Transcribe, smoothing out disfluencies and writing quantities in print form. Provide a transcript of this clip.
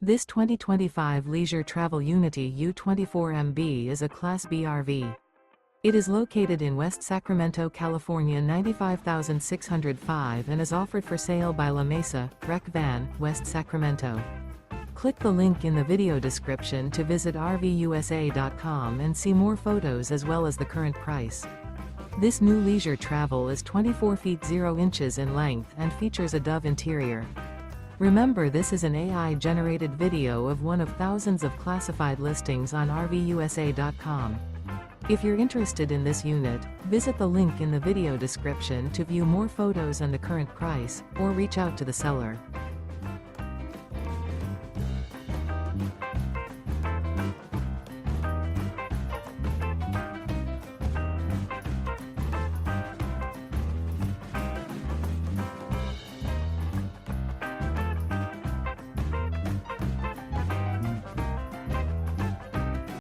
This 2025 Leisure Travel Unity U24MB is a Class B RV. It is located in West Sacramento, California 95605 and is offered for sale by La Mesa, RecVan, West Sacramento. Click the link in the video description to visit RVUSA.com and see more photos as well as the current price. This new leisure travel is 24 feet 0 inches in length and features a Dove interior. Remember, this is an AI-generated video of one of thousands of classified listings on RVUSA.com. If you're interested in this unit, visit the link in the video description to view more photos and the current price, or reach out to the seller.